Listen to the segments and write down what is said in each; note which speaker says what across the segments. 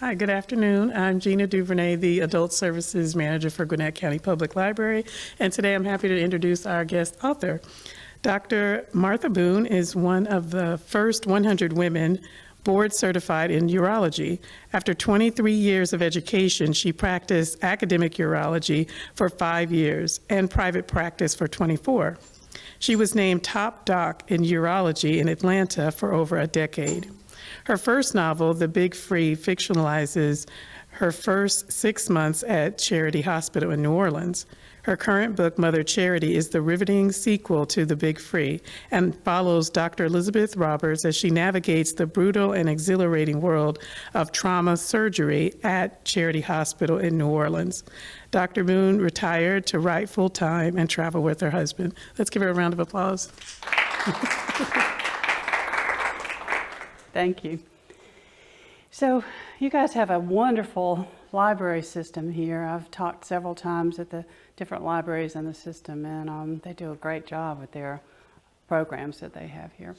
Speaker 1: Hi, good afternoon. I'm Gina Duvernay, the Adult Services Manager for Gwinnett County Public Library, and today I'm happy to introduce our guest author. Dr. Martha Boone is one of the first 100 women board certified in urology. After 23 years of education, she practiced academic urology for 5 years and private practice for 24. She was named top doc in urology in Atlanta for over a decade. Her first novel, The Big Free, fictionalizes her first 6 months at Charity Hospital in New Orleans. Her current book, Mother Charity, is the riveting sequel to The Big Free and follows Dr. Elizabeth Roberts as she navigates the brutal and exhilarating world of trauma surgery at Charity Hospital in New Orleans. Dr. Boone retired to write full-time and travel with her husband. Let's give her a round of applause.
Speaker 2: Thank you. So you guys have a wonderful library system here. I've talked several times at the different libraries in the system, and they do a great job with their programs that they have here.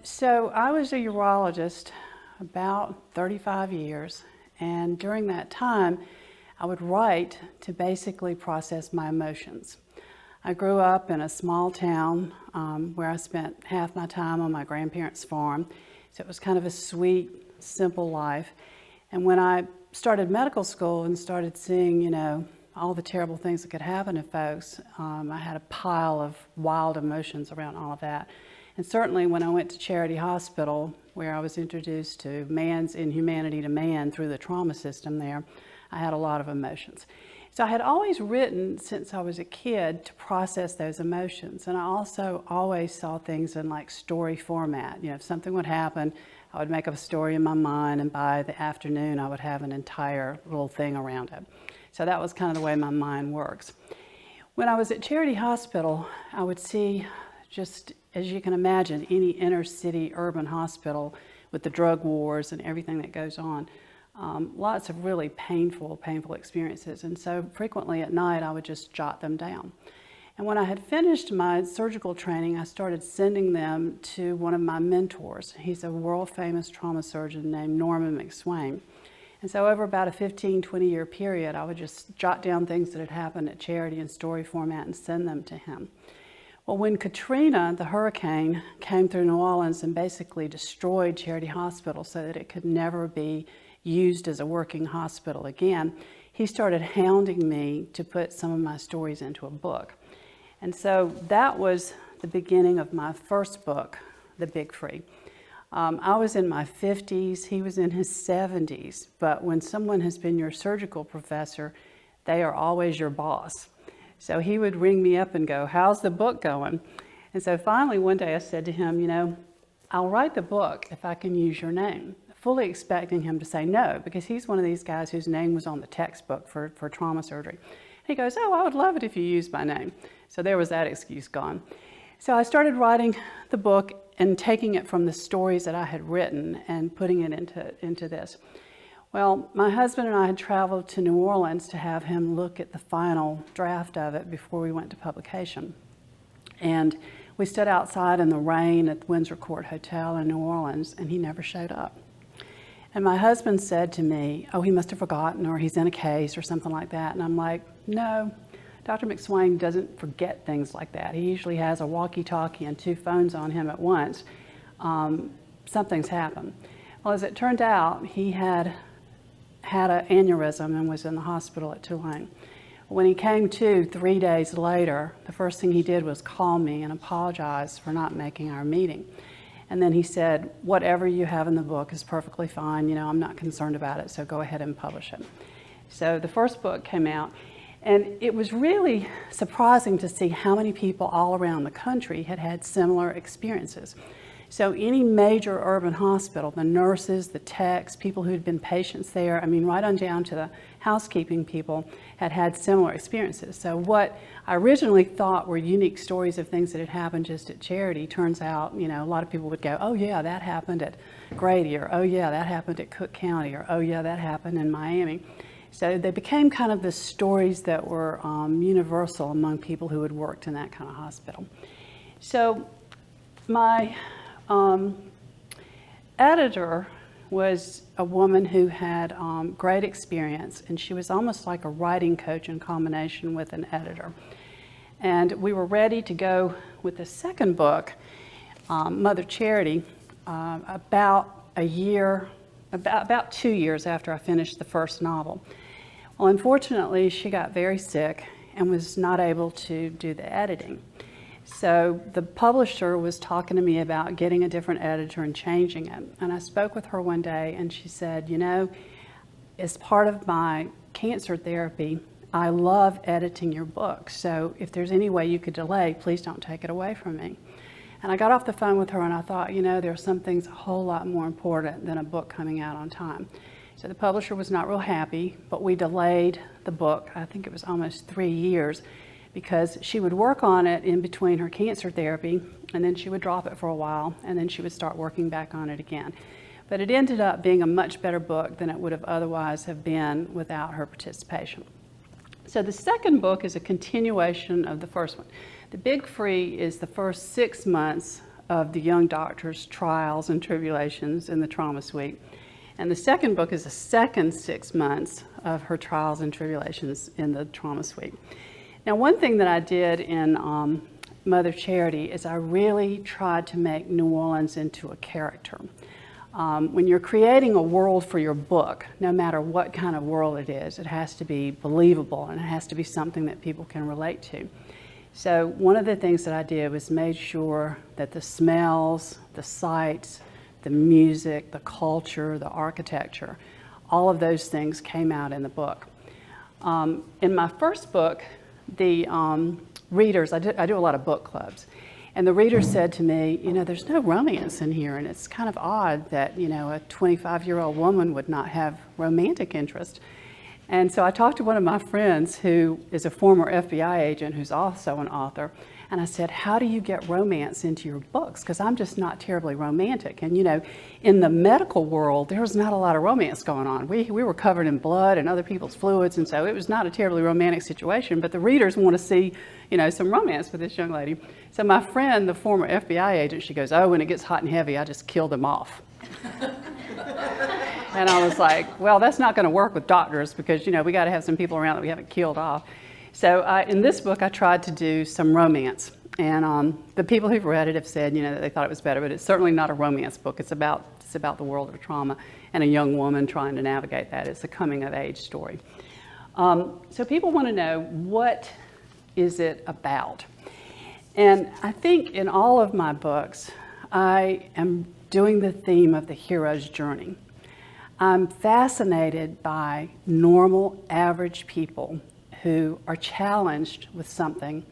Speaker 2: So I was a urologist about 35 years, and during that time, I would write to basically process my emotions. I grew up in a small town where I spent half my time on my grandparents' farm. So it was kind of a sweet, simple life. And when I started medical school and started seeing, you know, all the terrible things that could happen to folks, I had a pile of wild emotions around all of that. And certainly when I went to Charity Hospital, where I was introduced to man's inhumanity to man through the trauma system there, I had a lot of emotions. So I had always written since I was a kid to process those emotions. And I also always saw things in like story format. You know, if something would happen, I would make up a story in my mind, and by the afternoon I would have an entire little thing around it. So that was kind of the way my mind works. When I was at Charity Hospital, I would see, just as you can imagine, any inner city urban hospital with the drug wars and everything that goes on. Lots of really painful experiences. And so frequently at night, I would just jot them down. And when I had finished my surgical training, I started sending them to one of my mentors. He's a world famous trauma surgeon named Dr Mcwain. And so over about a 15, 20-year period, I would just jot down things that had happened at Charity in story format and send them to him. Well, when Katrina, the hurricane, came through New Orleans and basically destroyed Charity Hospital so that it could never be used as a working hospital again, he started hounding me to put some of my stories into a book. And so that was the beginning of my first book, The Big Free. I was in my 50s, he was in his 70s, but when someone has been your surgical professor, they are always your boss. So he would ring me up and go, "How's the book going?" And so finally one day I said to him, "You know, I'll write the book if I can use your name," fully expecting him to say no, because he's one of these guys whose name was on the textbook for trauma surgery. He goes, "Oh, I would love it if you used my name." So there was that excuse gone. So I started writing the book and taking it from the stories that I had written and putting it into this. Well, my husband and I had traveled to New Orleans to have him look at the final draft of it before we went to publication. And we stood outside in the rain at the Windsor Court Hotel in New Orleans, and he never showed up. And my husband said to me, "Oh, he must have forgotten, or he's in a case or something like that." And I'm like, "No, Dr. Mcwain doesn't forget things like that. He usually has a walkie-talkie and 2 phones on him at once. Something's happened." Well, as it turned out, he had an aneurysm and was in the hospital at Tulane. When he came to 3 days later, the first thing he did was call me and apologize for not making our meeting. And then he said, "Whatever you have in the book is perfectly fine. You know, I'm not concerned about it, so go ahead and publish it." So the first book came out, and it was really surprising to see how many people all around the country had had similar experiences. So any major urban hospital, the nurses, the techs, people who'd been patients there, I mean, right on down to the housekeeping people, had had similar experiences. So what I originally thought were unique stories of things that had happened just at Charity, turns out, you know, a lot of people would go, "Oh yeah, that happened at Grady," or "Oh yeah, that happened at Cook County," or "Oh yeah, that happened in Miami." So they became kind of the stories that were universal among people who had worked in that kind of hospital. So my editor was a woman who had great experience, and she was almost like a writing coach in combination with an editor. And we were ready to go with the second book, Mother Charity, about 2 years after I finished the first novel. Well, unfortunately, she got very sick and was not able to do the editing. So the publisher was talking to me about getting a different editor and changing it. And I spoke with her one day, and she said, you know, as part of my cancer therapy, I love editing your book. So if there's any way you could delay, please don't take it away from me. And I got off the phone with her, and I thought, you know, there are some things a whole lot more important than a book coming out on time. So the publisher was not real happy, but we delayed the book. I think it was almost 3 years, because she would work on it in between her cancer therapy, and then she would drop it for a while, and then she would start working back on it again. But it ended up being a much better book than it would have otherwise have been without her participation. So the second book is a continuation of the first one. The Big Free is the first 6 months of the young doctor's trials and tribulations in the trauma suite. And the second book is the second 6 months of her trials and tribulations in the trauma suite. Now, one thing that I did in Mother Charity is I really tried to make New Orleans into a character. When you're creating a world for your book, no matter what kind of world it is, it has to be believable, and it has to be something that people can relate to. So one of the things that I did was made sure that the smells, the sights, the music, the culture, the architecture, all of those things came out in the book. In my first book, the readers, I do a lot of book clubs, and the readers said to me, you know, there's no romance in here, and it's kind of odd that, you know, a 25-year-old woman would not have romantic interest. And so I talked to one of my friends who is a former FBI agent who's also an author, and I said, how do you get romance into your books? Because I'm just not terribly romantic. And you know, in the medical world, there was not a lot of romance going on. We were covered in blood and other people's fluids, and so it was not a terribly romantic situation, but the readers want to see, you know, some romance with this young lady. So my friend, the former FBI agent, she goes, oh, when it gets hot and heavy, I just kill them off. And I was like, well, that's not going to work with doctors, because, you know, we got to have some people around that we haven't killed off. So in this book, I tried to do some romance. And the people who've read it have said, you know, that they thought it was better, but it's certainly not a romance book. It's about the world of trauma and a young woman trying to navigate that. It's a coming-of-age story. So people want to know, what is it about? And I think in all of my books, I am doing the theme of the hero's journey. I'm fascinated by normal, average people who are challenged with something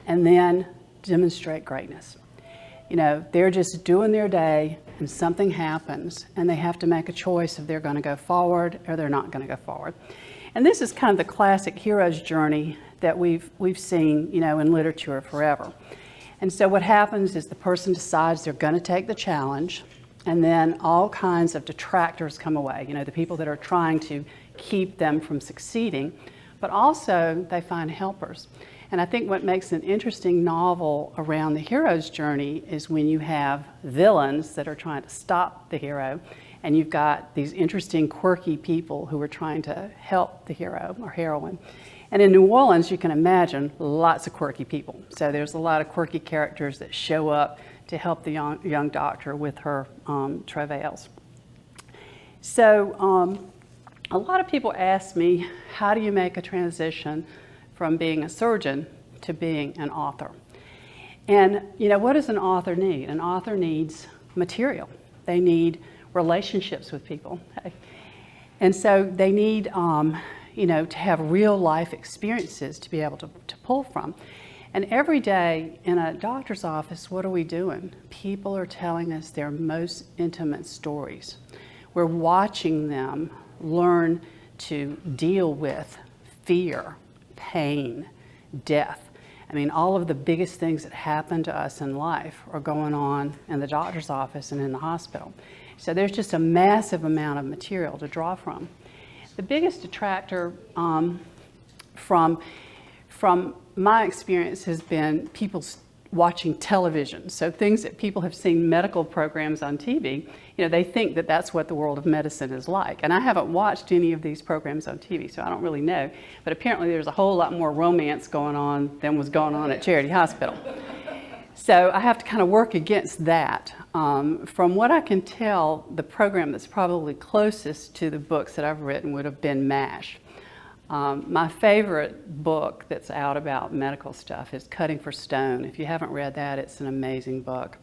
Speaker 2: and then demonstrate greatness. You know, they're just doing their day and something happens and they have to make a choice if they're going to go forward or they're not going to go forward. And this is kind of the classic hero's journey that we've seen, you know, in literature forever. And so what happens is the person decides they're going to take the challenge, and then all kinds of detractors come away, you know, the people that are trying to keep them from succeeding, but also they find helpers. And I think what makes an interesting novel around the hero's journey is when you have villains that are trying to stop the hero, and you've got these interesting, quirky people who are trying to help the hero or heroine. And in New Orleans, you can imagine lots of quirky people. So there's a lot of quirky characters that show up to help the young doctor with her travails. So a lot of people ask me, how do you make a transition from being a surgeon to being an author? And you know, what does an author need? An author needs material. They need relationships with people. And so they need you know, to have real life experiences to be able to pull from. And every day in a doctor's office, what are we doing? People are telling us their most intimate stories. We're watching them learn to deal with fear, pain, death. I mean, all of the biggest things that happen to us in life are going on in the doctor's office and in the hospital. So there's just a massive amount of material to draw from. The biggest detractor from my experience has been people watching television. So things that people have seen medical programs on TV, they think that that's what the world of medicine is like. And I haven't watched any of these programs on TV, so I don't really know. But apparently there's a whole lot more romance going on than was going on at Charity Hospital. So I have to kind of work against that. From what I can tell, the program that's probably closest to the books that I've written would have been MASH. My favorite book that's out about medical stuff is Cutting for Stone. If you haven't read that, it's an amazing book.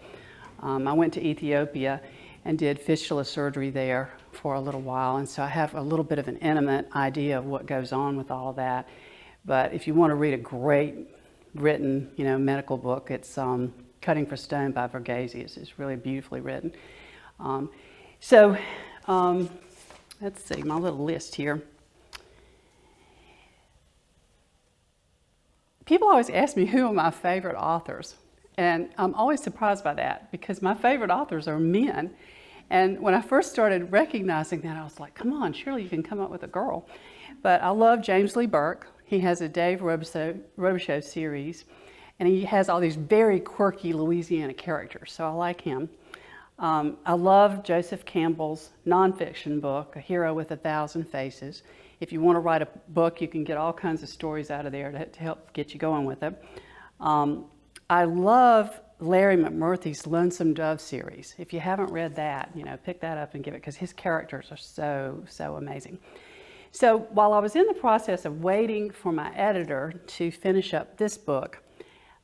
Speaker 2: I went to Ethiopia and did fistula surgery there for a little while, and so I have a little bit of an intimate idea of what goes on with all that. But if you want to read a great written, medical book, it's Cutting for Stone by Verghese. It's really beautifully written. Let's see, my little list here. People always ask me who are my favorite authors, and I'm always surprised by that because my favorite authors are men. And when I first started recognizing that, I was like, come on, surely you can come up with a girl. But I love James Lee Burke. He has a Dave Robichaux series, and he has all these very quirky Louisiana characters, so I like him. I love Joseph Campbell's nonfiction book, A Hero with a Thousand Faces. If you want to write a book, you can get all kinds of stories out of there to help get you going with it. I love Larry McMurtry's Lonesome Dove series. If you haven't read that, pick that up and give it, because his characters are so amazing. So while I was in the process of waiting for my editor to finish up this book,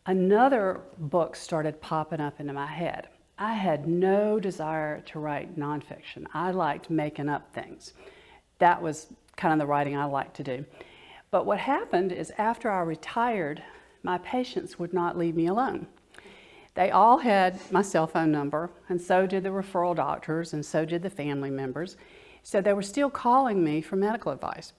Speaker 2: another book started popping up into my head. I had no desire to write nonfiction. I liked making up things. That was kind of the writing I liked to do. But what happened is after I retired, my patients would not leave me alone. They all had my cell phone number, and so did the referral doctors, and so did the family members. So they were still calling me for medical advice.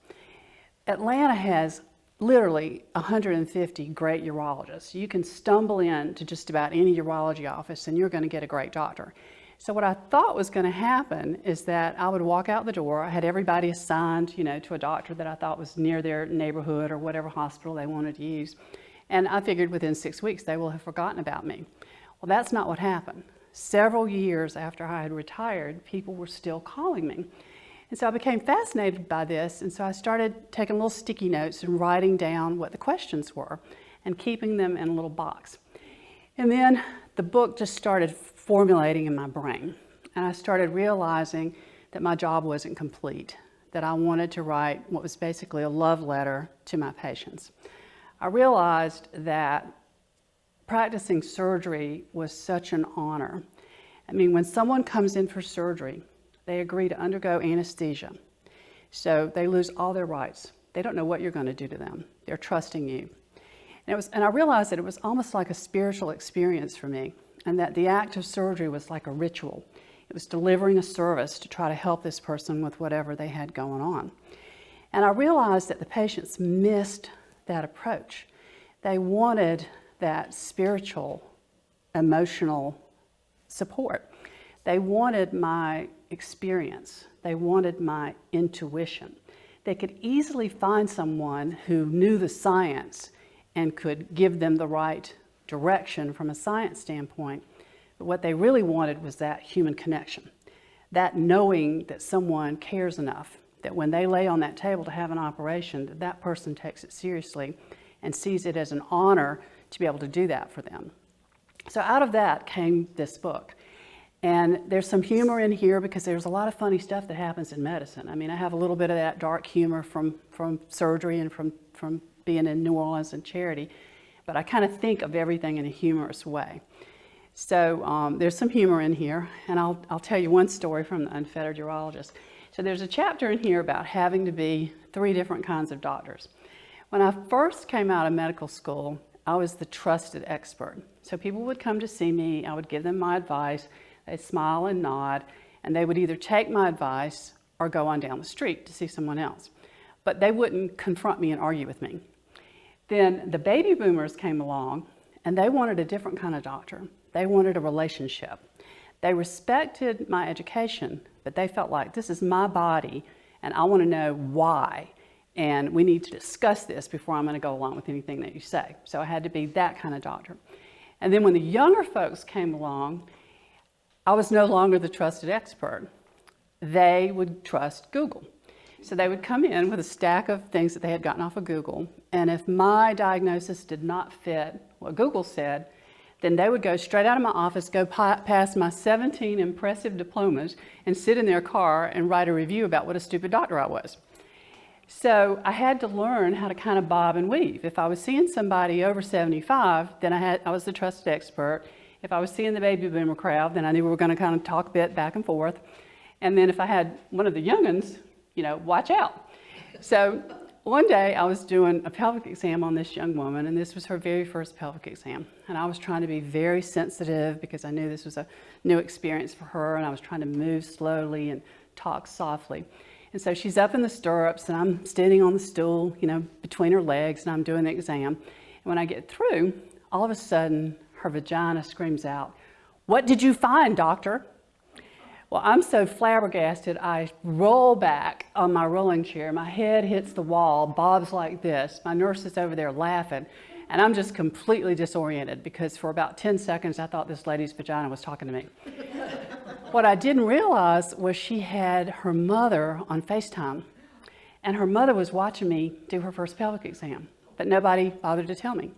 Speaker 2: Atlanta has literally 150 great urologists. You can stumble into just about any urology office and you're going to get a great doctor. So what I thought was going to happen is that I would walk out the door. I had everybody assigned, to a doctor that I thought was near their neighborhood or whatever hospital they wanted to use. And I figured within 6 weeks they will have forgotten about me. Well, that's not what happened. Several years after I had retired, people were still calling me. And so I became fascinated by this, and so I started taking little sticky notes and writing down what the questions were and keeping them in a little box. And then the book just started formulating in my brain, and I started realizing that my job wasn't complete, that I wanted to write what was basically a love letter to my patients. I realized that practicing surgery was such an honor. I mean, when someone comes in for surgery, they agree to undergo anesthesia. So they lose all their rights. They don't know what you're going to do to them. They're trusting you. And I realized that it was almost like a spiritual experience for me, and that the act of surgery was like a ritual. It was delivering a service to try to help this person with whatever they had going on. And I realized that the patients missed that approach. They wanted that spiritual, emotional support. They wanted my experience. They wanted my intuition. They could easily find someone who knew the science and could give them the right direction from a science standpoint. But what they really wanted was that human connection, that knowing that someone cares enough, that when they lay on that table to have an operation, that that person takes it seriously and sees it as an honor to be able to do that for them. So out of that came this book. And there's some humor in here because there's a lot of funny stuff that happens in medicine. I mean, I have a little bit of that dark humor from surgery and from being in New Orleans and Charity, but I kind of think of everything in a humorous way. So there's some humor in here, and I'll tell you one story from the Unfettered Urologist. So there's a chapter in here about having to be 3 different kinds of doctors. When I first came out of medical school, I was the trusted expert. So people would come to see me, I would give them my advice, they'd smile and nod, and they would either take my advice or go on down the street to see someone else. But they wouldn't confront me and argue with me. Then the baby boomers came along, and they wanted a different kind of doctor. They wanted a relationship. They respected my education, but they felt like this is my body, and I want to know why. And we need to discuss this before I'm going to go along with anything that you say. So I had to be that kind of doctor. And then when the younger folks came along, I was no longer the trusted expert. They would trust Google. So they would come in with a stack of things that they had gotten off of Google, and if my diagnosis did not fit what Google said, then they would go straight out of my office, go past my 17 impressive diplomas, and sit in their car and write a review about what a stupid doctor I was. So I had to learn how to kind of bob and weave. If I was seeing somebody over 75, then I was the trusted expert. If I was seeing the baby boomer crowd, then I knew we were going to kind of talk a bit back and forth. And then if I had one of the young'uns, watch out. So one day I was doing a pelvic exam on this young woman, and this was her very first pelvic exam. And I was trying to be very sensitive because I knew this was a new experience for her, and I was trying to move slowly and talk softly. And so she's up in the stirrups, and I'm standing on the stool, between her legs, and I'm doing the exam. And when I get through, all of a sudden, her vagina screams out, "What did you find, doctor?" Well, I'm so flabbergasted, I roll back on my rolling chair. My head hits the wall, bobs like this. My nurse is over there laughing, and I'm just completely disoriented because for about 10 seconds, I thought this lady's vagina was talking to me. What I didn't realize was she had her mother on FaceTime, and her mother was watching me do her first pelvic exam, but nobody bothered to tell me.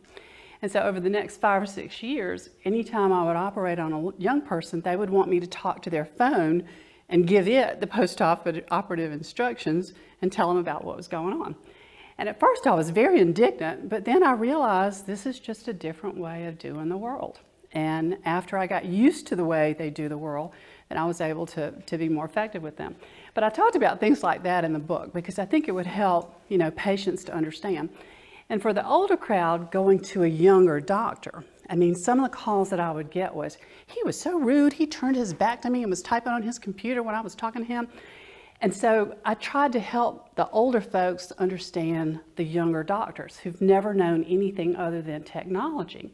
Speaker 2: And so over the next 5 or 6 years, anytime I would operate on a young person, they would want me to talk to their phone and give it the post-operative instructions and tell them about what was going on. And at first I was very indignant, but then I realized this is just a different way of doing the world. And after I got used to the way they do the world, then I was able to be more effective with them. But I talked about things like that in the book because I think it would help, patients to understand. And for the older crowd, going to a younger doctor, some of the calls that I would get was, he was so rude, he turned his back to me and was typing on his computer when I was talking to him. And so I tried to help the older folks understand the younger doctors who've never known anything other than technology.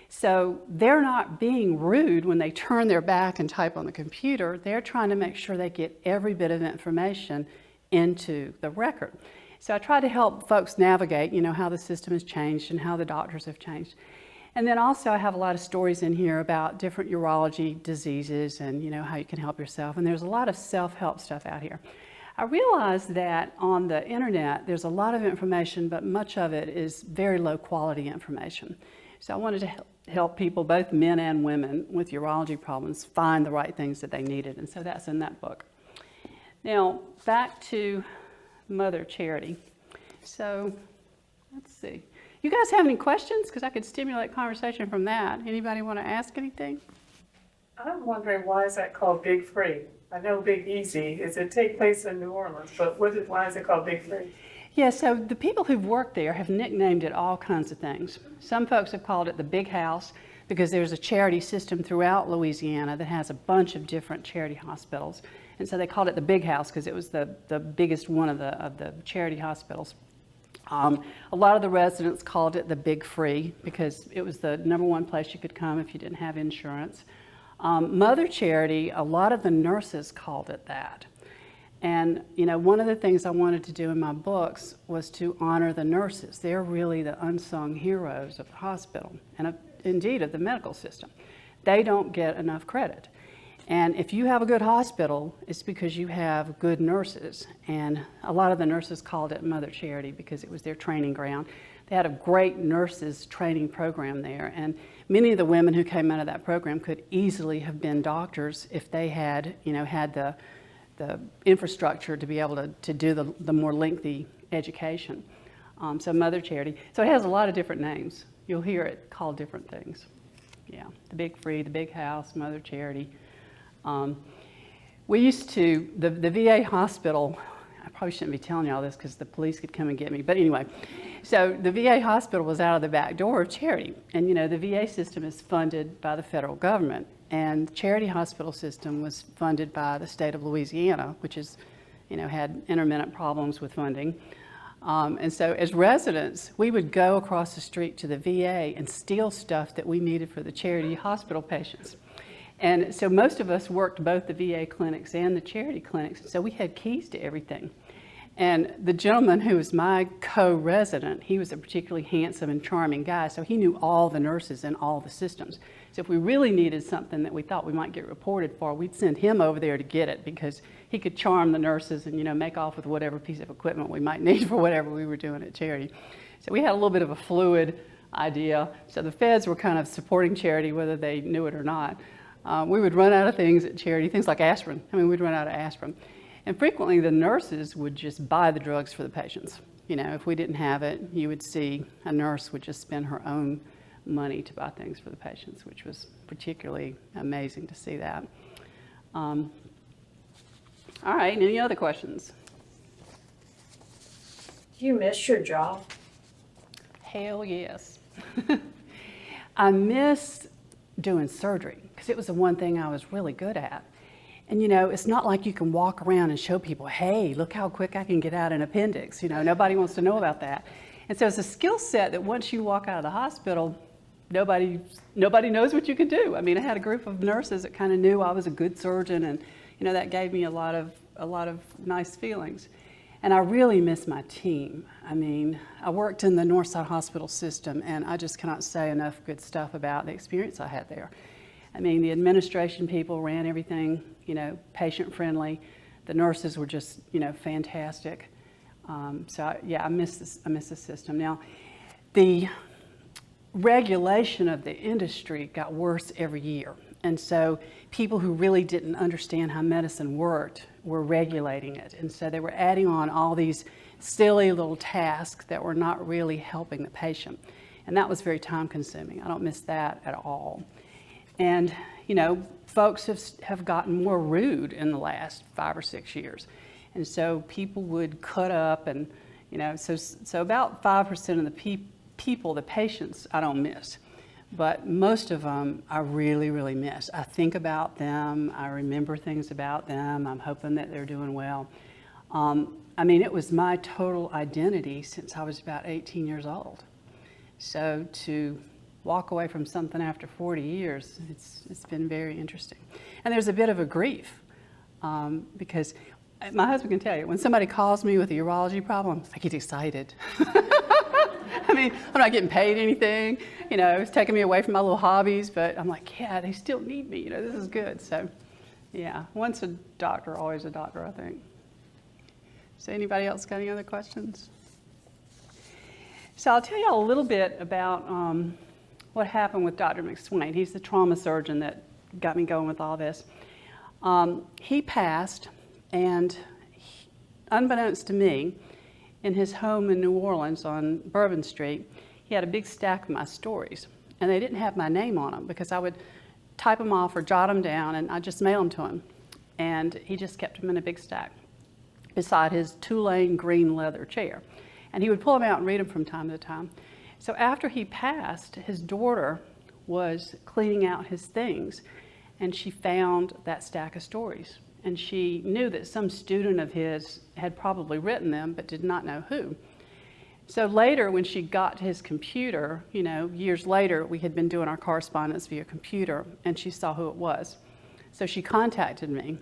Speaker 2: So they're not being rude when they turn their back and type on the computer. They're trying to make sure they get every bit of information into the record. So I try to help folks navigate, how the system has changed and how the doctors have changed. And then also I have a lot of stories in here about different urology diseases and, how you can help yourself. And there's a lot of self-help stuff out here. I realize that on the internet, there's a lot of information, but much of it is very low quality information. So I wanted to help people, both men and women, with urology problems find the right things that they needed. And so that's in that book. Now, back to Mother Charity. So let's see. You guys have any questions? Because I could stimulate conversation from that. Anybody want to ask anything?
Speaker 1: I'm wondering, why is that called Big Free? I know Big Easy. Does it take place in New Orleans? But why is it called Big Free?
Speaker 2: Yeah, so the people who've worked there have nicknamed it all kinds of things. Some folks have called it the Big House because there's a charity system throughout Louisiana that has a bunch of different charity hospitals. And so they called it the Big House because it was the biggest one of the charity hospitals. A lot of the residents called it the Big Free because it was the #1 place you could come if you didn't have insurance. Mother Charity, a lot of the nurses called it that. And one of the things I wanted to do in my books was to honor the nurses. They're really the unsung heroes of the hospital and indeed of the medical system. They don't get enough credit. And if you have a good hospital, it's because you have good nurses. And a lot of the nurses called it Mother Charity because it was their training ground. They had a great nurses training program there. And many of the women who came out of that program could easily have been doctors if they had, had the infrastructure to be able to do the more lengthy education. So Mother Charity. So it has a lot of different names. You'll hear it called different things. Yeah, the Big Free, the Big House, Mother Charity. We used to, the VA hospital, I probably shouldn't be telling you all this because the police could come and get me, but anyway, so the VA hospital was out of the back door of charity. And the VA system is funded by the federal government, and the charity hospital system was funded by the state of Louisiana, which is, had intermittent problems with funding. And so as residents, we would go across the street to the VA and steal stuff that we needed for the charity hospital patients. And so most of us worked both the VA clinics and the charity clinics, so we had keys to everything. And the gentleman who was my co-resident, he was a particularly handsome and charming guy, so he knew all the nurses in all the systems. So if we really needed something that we thought we might get reported for, we'd send him over there to get it, because he could charm the nurses and, you know, make off with whatever piece of equipment we might need for whatever we were doing at charity. So we had a little bit of a fluid idea. So the feds were kind of supporting charity whether they knew it or not. We would run out of things at charity, things like aspirin. I mean, we'd run out of aspirin. And frequently the nurses would just buy the drugs for the patients. You know, if we didn't have it, you would see a nurse would just spend her own money to buy things for the patients, which was particularly amazing to see that. All right, any other questions?
Speaker 3: Do you miss your job?
Speaker 2: Hell yes. I miss doing surgery because it was the one thing I was really good at. And you know, it's not like you can walk around and show people, hey, look how quick I can get out an appendix. You know, nobody wants to know about that. And so it's a skill set that once you walk out of the hospital, nobody knows what you can do. I mean, I had a group of nurses that kind of knew I was a good surgeon, and you know, that gave me a lot of nice feelings. And I really miss my team. I mean, I worked in the Northside Hospital system, and I just cannot say enough good stuff about the experience I had there. I mean, the administration people ran everything, you know, patient-friendly. The nurses were just, you know, fantastic. Yeah, I miss the system. Now, the regulation of the industry got worse every year. And so people who really didn't understand how medicine worked were regulating it. And so they were adding on all these silly little tasks that were not really helping the patient. And that was very time consuming. I don't miss that at all. And, you know, folks have gotten more rude in the last 5 or 6 years. And so people would cut up and, you know, so about 5% of the people, the patients, I don't miss. But most of them I really, really miss. I think about them. I remember things about them. I'm hoping that they're doing well. I mean, it was my total identity since I was about 18 years old. So to walk away from something after 40 years, it's been very interesting. And there's a bit of a grief because my husband can tell you, when somebody calls me with a urology problem, I get excited. I mean, I'm not getting paid anything, you know, it's taking me away from my little hobbies, but I'm like, yeah, they still need me, you know, this is good. So, yeah, once a doctor, always a doctor, I think. So anybody else got any other questions? So I'll tell you all a little bit about what happened with Dr. Mcwain. He's the trauma surgeon that got me going with all this. He passed, and unbeknownst to me, in his home in New Orleans on Bourbon Street, he had a big stack of my stories. And they didn't have my name on them because I would type them off or jot them down, and I just mail them to him. And he just kept them in a big stack beside his two-lane green leather chair. And he would pull them out and read them from time to time. So after he passed, his daughter was cleaning out his things, and she found that stack of stories. And she knew that some student of his had probably written them, but did not know who. So later, when she got to his computer, you know, years later, we had been doing our correspondence via computer, and she saw who it was. So she contacted me,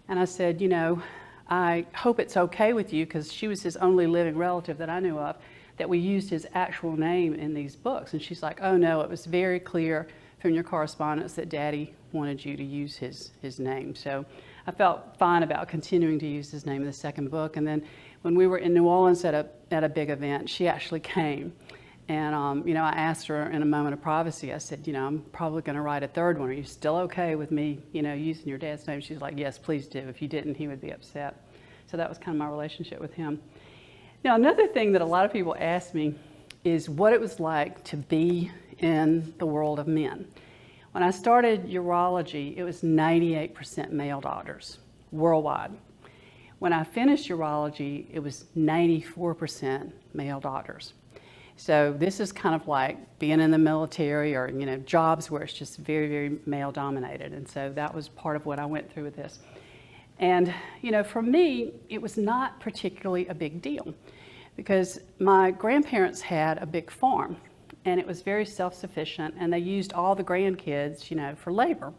Speaker 2: and I said, you know, I hope it's okay with you, because she was his only living relative that I knew of, that we used his actual name in these books. And she's like, oh no, it was very clear from your correspondence that Daddy wanted you to use his name. So I felt fine about continuing to use his name in the second book. And then when we were in New Orleans at a big event, she actually came. And, you know, I asked her in a moment of privacy, I said, you know, I'm probably going to write a third one. Are you still okay with me, you know, using your dad's name? She's like, yes, please do. If you didn't, he would be upset. So that was kind of my relationship with him. Now, another thing that a lot of people ask me is what it was like to be in the world of men. When I started urology, it was 98% male doctors worldwide. When I finished urology, it was 94% male doctors. So this is kind of like being in the military or, you know, jobs where it's just very, very male dominated. And so that was part of what I went through with this. And, you know, for me, it was not particularly a big deal because my grandparents had a big farm. And it was very self-sufficient, and they used all the grandkids, you know, for labor.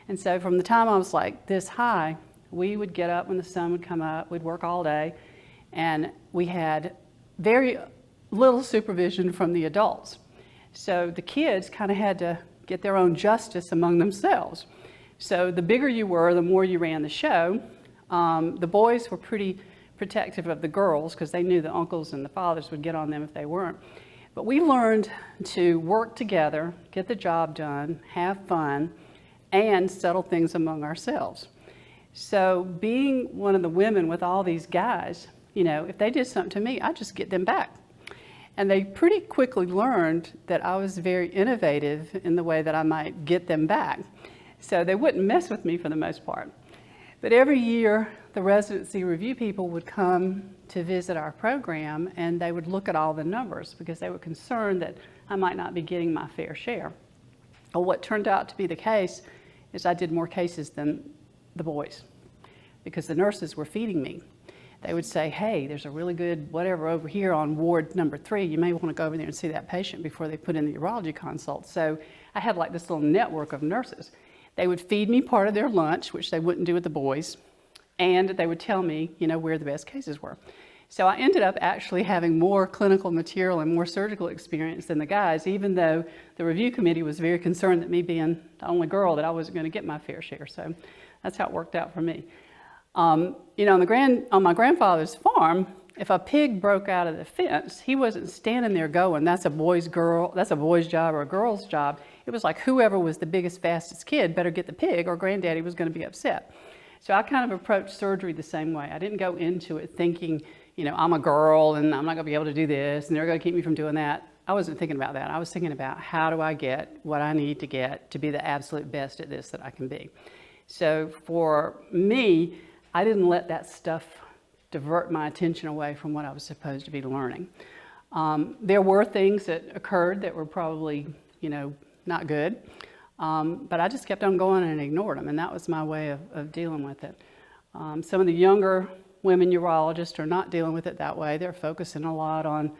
Speaker 2: And so from the time I was like this high, we would get up when the sun would come up, we'd work all day, And we had very little supervision from the adults. So the kids kind of had to get their own justice among themselves. So the bigger you were, the more you ran the show. The boys were pretty protective of the girls because they knew the uncles and the fathers would get on them if they weren't. But we learned to work together, get the job done, have fun, and settle things among ourselves. So being one of the women with all these guys, you know, if they did something to me, I'd just get them back. And they pretty quickly learned that I was very innovative in the way that I might get them back. So they wouldn't mess with me for the most part. But every year, the residency review people would come to visit our program, and they would look at all the numbers because they were concerned that I might not be getting my fair share. Well, what turned out to be the case is I did more cases than the boys because the nurses were feeding me. They would say, hey, there's a really good whatever over here on ward number 3. You may want to go over there and see that patient before they put in the urology consult. So I had like this little network of nurses. They would feed me part of their lunch, which they wouldn't do with the boys, and they would tell me, you know, where the best cases were. So I ended up actually having more clinical material and more surgical experience than the guys, even though the review committee was very concerned that me being the only girl that I wasn't going to get my fair share. So that's how it worked out for me. You know, on my grandfather's farm, if a pig broke out of the fence, he wasn't standing there going, that's a boy's job or a girl's job. It was like whoever was the biggest, fastest kid better get the pig or granddaddy was going to be upset. So I kind of approached surgery the same way. I didn't go into it thinking, you know, I'm a girl and I'm not going to be able to do this and they're going to keep me from doing that. I wasn't thinking about that. I was thinking about how do I get what I need to get to be the absolute best at this that I can be. So for me, I didn't let that stuff divert my attention away from what I was supposed to be learning. There were things that occurred that were probably, you know, not good, but I just kept on going and ignored them, and that was my way of dealing with it. Some of the younger women urologists are not dealing with it that way. They're focusing a lot on,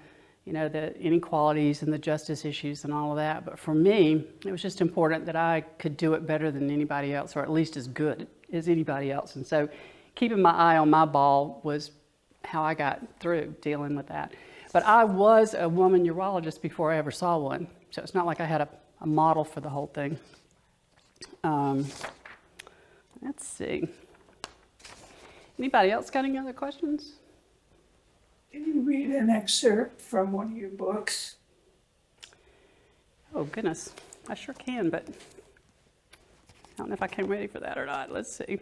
Speaker 2: you know, the inequalities and the justice issues and all of that. But for me, it was just important that I could do it better than anybody else, or at least as good as anybody else. And so keeping my eye on my ball was how I got through dealing with that. But I was a woman urologist before I ever saw one. So it's not like I had a model for the whole thing. Let's see. Anybody else got any other questions?
Speaker 4: Can you read an excerpt from one of your books?
Speaker 2: Oh, goodness. I sure can, but I don't know if I came ready for that or not. Let's see.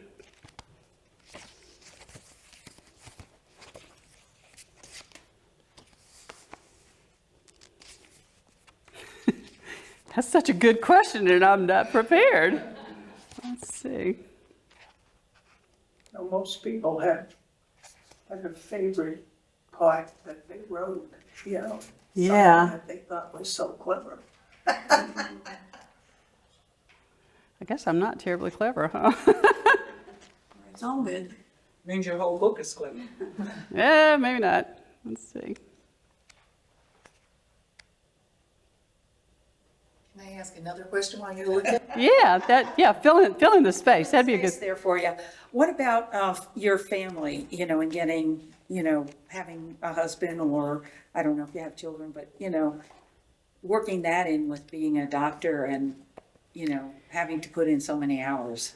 Speaker 2: That's such a good question, and I'm not prepared. Let's see.
Speaker 4: Now, most people have a favorite part that they wrote, you know,
Speaker 2: Yeah.
Speaker 4: something that they thought was so clever.
Speaker 2: I guess I'm not terribly clever, huh?
Speaker 4: It's all good.
Speaker 5: Means your whole book is clever.
Speaker 2: Yeah, maybe not. Let's see.
Speaker 6: Can I ask another question while you're looking?
Speaker 2: Yeah, fill in the space. That'd be a
Speaker 6: Space
Speaker 2: good.
Speaker 6: there for you. What about your family, you know, and getting, you know, having a husband, or I don't know if you have children, but, you know, working that in with being a doctor and, you know, having to put in so many hours?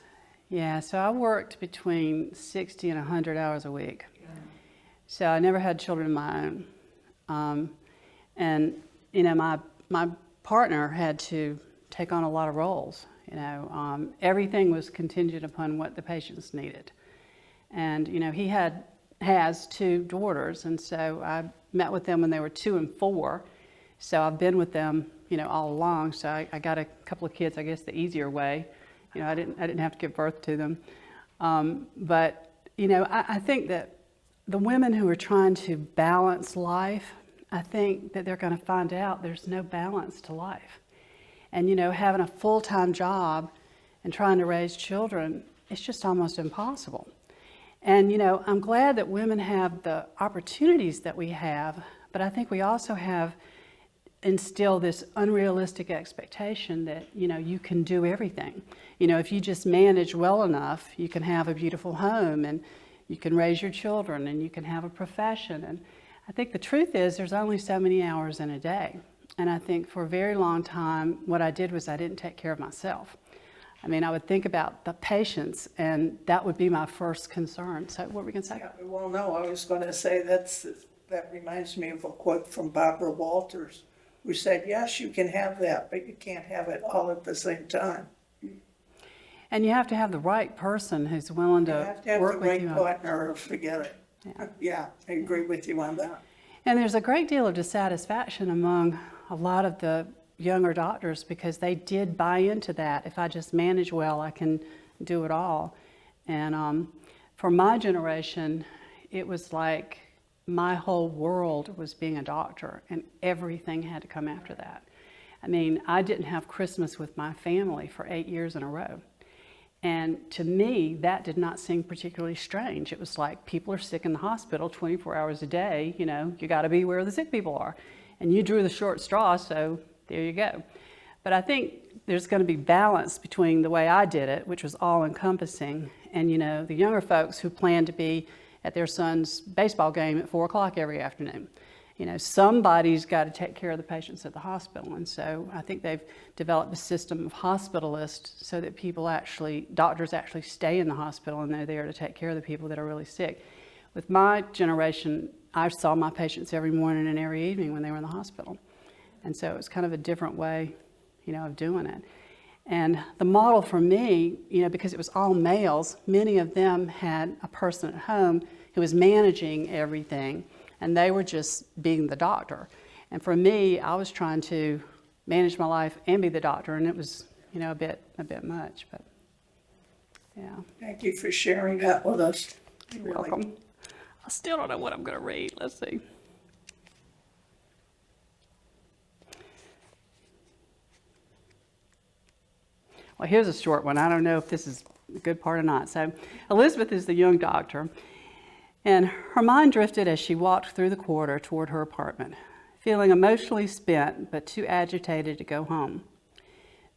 Speaker 2: Yeah, so I worked between 60 and 100 hours a week. So I never had children of my own. And, you know, my partner had to take on a lot of roles. You know, everything was contingent upon what the patients needed. And, you know, he has 2 daughters, and so I met with them when they were 2 and 4. So I've been with them, you know, all along. So I got a couple of kids, I guess, the easier way. You know, I didn't have to give birth to them. But, you know, I think that the women who are trying to balance life, I think that they're going to find out there's no balance to life. And, you know, having a full-time job and trying to raise children, it's just almost impossible. And, you know, I'm glad that women have the opportunities that we have, but I think we also have instilled this unrealistic expectation that, you know, you can do everything. You know, if you just manage well enough, you can have a beautiful home and, you can raise your children, and you can have a profession. And I think the truth is there's only so many hours in a day. And I think for a very long time, what I did was I didn't take care of myself. I mean, I would think about the patients, and that would be my first concern. So what were we going to say?
Speaker 4: Yeah, well, no, I was going to say that reminds me of a quote from Barbara Walters, who said, yes, you can have that, but you can't have it all at the same time.
Speaker 2: And you have to have the right person who's willing
Speaker 4: You
Speaker 2: to
Speaker 4: have to have the
Speaker 2: work with
Speaker 4: right
Speaker 2: you.
Speaker 4: partner or forget it. Yeah, I agree with you on that.
Speaker 2: And there's a great deal of dissatisfaction among a lot of the younger doctors because they did buy into that. If I just manage well, I can do it all. And for my generation, it was like my whole world was being a doctor, and everything had to come after that. I mean, I didn't have Christmas with my family for 8 years in a row. And to me, that did not seem particularly strange. It was like people are sick in the hospital 24 hours a day, you know, you got to be where the sick people are. And you drew the short straw, so there you go. But I think there's going to be balance between the way I did it, which was all-encompassing, and, you know, the younger folks who plan to be at their son's baseball game at 4 o'clock every afternoon. You know, somebody's got to take care of the patients at the hospital. And so I think they've developed a system of hospitalists so that doctors actually stay in the hospital and they're there to take care of the people that are really sick. With my generation, I saw my patients every morning and every evening when they were in the hospital. And so it was kind of a different way, you know, of doing it. And the model for me, you know, because it was all males, many of them had a person at home who was managing everything, and they were just being the doctor. And for me, I was trying to manage my life and be the doctor, and it was, you know, a bit much, but yeah.
Speaker 4: Thank you for sharing that with us.
Speaker 2: You're welcome. I still don't know what I'm going to read. Let's see. Well, here's a short one. I don't know if this is a good part or not. So Elizabeth is the young doctor, and her mind drifted as she walked through the corridor toward her apartment, feeling emotionally spent but too agitated to go home.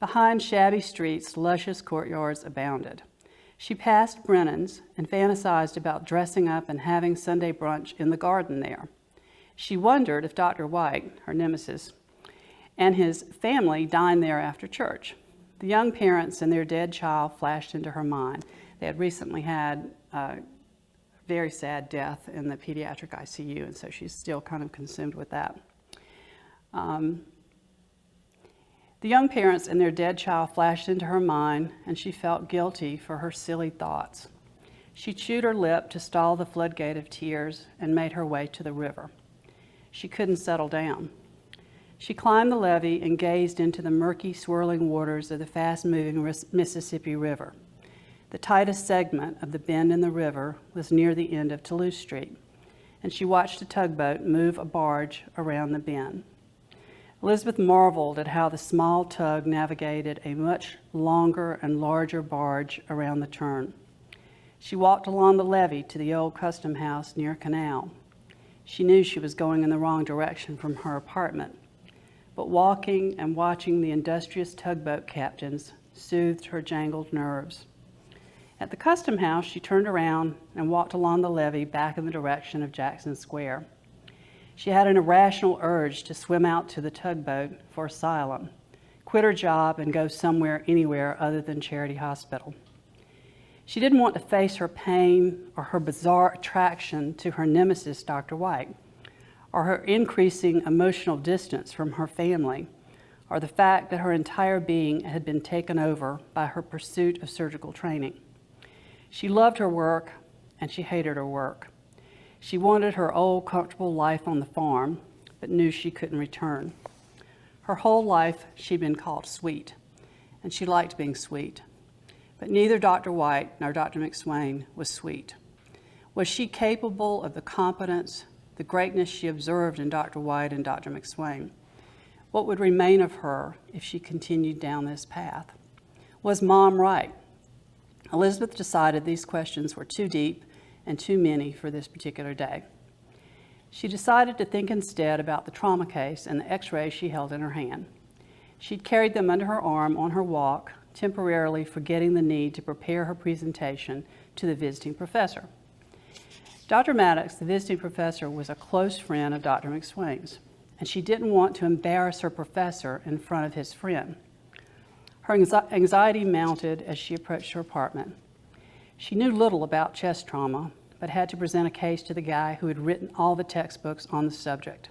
Speaker 2: Behind shabby streets, luscious courtyards abounded. She passed Brennan's and fantasized about dressing up and having Sunday brunch in the garden there. She wondered if Dr. White, her nemesis, and his family dined there after church. The young parents and their dead child flashed into her mind. They had recently had a very sad death in the pediatric ICU, and so she's still kind of consumed with that. The young parents and their dead child flashed into her mind, and she felt guilty for her silly thoughts. She chewed her lip to stall the floodgate of tears and made her way to the river. She couldn't settle down. She climbed the levee and gazed into the murky, swirling waters of the fast-moving Mississippi River. The tightest segment of the bend in the river was near the end of Toulouse Street, and she watched a tugboat move a barge around the bend. Elizabeth marveled at how the small tug navigated a much longer and larger barge around the turn. She walked along the levee to the old custom house near Canal. She knew she was going in the wrong direction from her apartment, but walking and watching the industrious tugboat captains soothed her jangled nerves. At the custom house, she turned around and walked along the levee back in the direction of Jackson Square. She had an irrational urge to swim out to the tugboat for asylum, quit her job, and go somewhere, anywhere other than Charity Hospital. She didn't want to face her pain or her bizarre attraction to her nemesis, Dr. White, or her increasing emotional distance from her family, or the fact that her entire being had been taken over by her pursuit of surgical training. She loved her work, and she hated her work. She wanted her old, comfortable life on the farm, but knew she couldn't return. Her whole life, she'd been called sweet, and she liked being sweet. But neither Dr. White nor Dr. Mcwain was sweet. Was she capable of the competence, the greatness she observed in Dr. White and Dr. Mcwain? What would remain of her if she continued down this path? Was Mom right? Elizabeth decided these questions were too deep and too many for this particular day. She decided to think instead about the trauma case and the x-rays she held in her hand. She'd carried them under her arm on her walk, temporarily forgetting the need to prepare her presentation to the visiting professor. Dr. Maddox, the visiting professor, was a close friend of Dr. Mcwain's, and she didn't want to embarrass her professor in front of his friend. Her anxiety mounted as she approached her apartment. She knew little about chest trauma, but had to present a case to the guy who had written all the textbooks on the subject.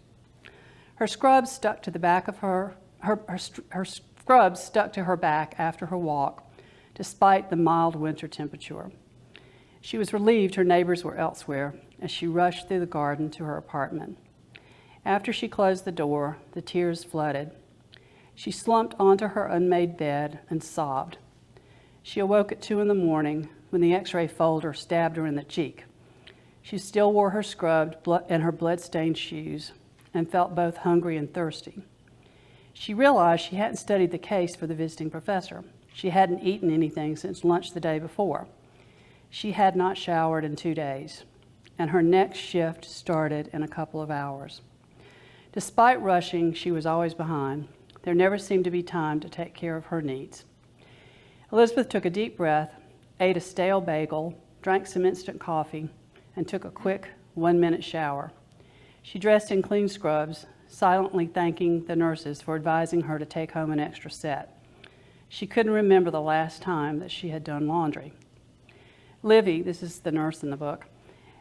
Speaker 2: Her scrubs stuck to the back of her scrubs stuck to her back after her walk, despite the mild winter temperature. She was relieved her neighbors were elsewhere as she rushed through the garden to her apartment. After she closed the door, the tears flooded. She slumped onto her unmade bed and sobbed. She awoke at 2 a.m. when the x-ray folder stabbed her in the cheek. She still wore her scrubbed and her blood-stained shoes and felt both hungry and thirsty. She realized she hadn't studied the case for the visiting professor. She hadn't eaten anything since lunch the day before. She had not showered in 2 days, and her next shift started in a couple of hours. Despite rushing, she was always behind. There never seemed to be time to take care of her needs. Elizabeth took a deep breath, ate a stale bagel, drank some instant coffee, and took a quick 1-minute shower. She dressed in clean scrubs, silently thanking the nurses for advising her to take home an extra set. She couldn't remember the last time that she had done laundry. Livy, this is the nurse in the book,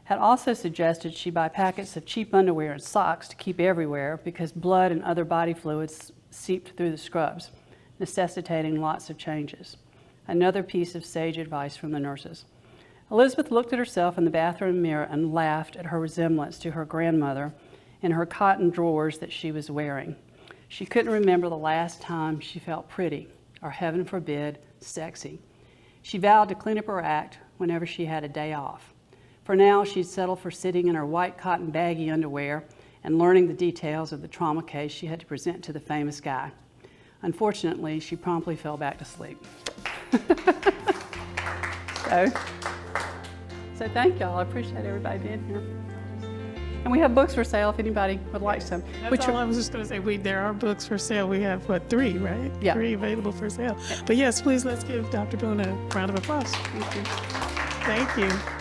Speaker 2: had also suggested she buy packets of cheap underwear and socks to keep everywhere because blood and other body fluids seeped through the scrubs, necessitating lots of changes. Another piece of sage advice from the nurses. Elizabeth looked at herself in the bathroom mirror and laughed at her resemblance to her grandmother in her cotton drawers that she was wearing. She couldn't remember the last time she felt pretty, or heaven forbid, sexy. She vowed to clean up her act whenever she had a day off. For now, she'd settle for sitting in her white cotton baggy underwear and learning the details of the trauma case she had to present to the famous guy. Unfortunately, she promptly fell back to sleep. So thank y'all. I appreciate everybody being here. And we have books for sale if anybody would like some.
Speaker 1: That's all I was just going to say. There are books for sale. We have, 3, right?
Speaker 2: Yeah.
Speaker 1: 3 available for sale. But yes, please, let's give Dr. Boone a round of applause.
Speaker 2: Thank you.
Speaker 1: Thank you.